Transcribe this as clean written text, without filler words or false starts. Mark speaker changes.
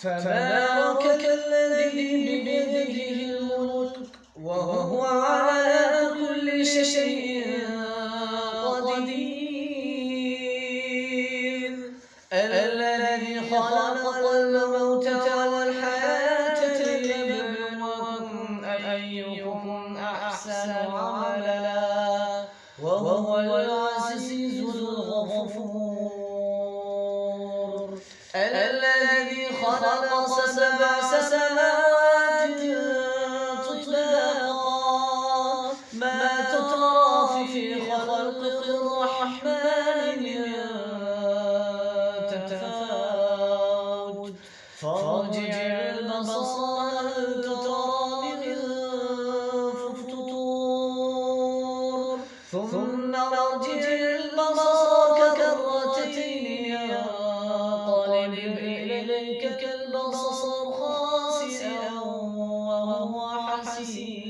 Speaker 1: تبارك الذي بيده الملك وهو على كل شيء قدير. الذي خلق الموت والحياة ليبلوكم أيكم أحسن عملا وهو العزيز الغفور. الذي خلق 7 سماوات طباقا ما ترى في خلق الرحمن من تفاوت فارجع البصر هل ترى من فطور ثم ارجع البصر كرتين ينقلب إليك البصر خاسئا وهو حسير.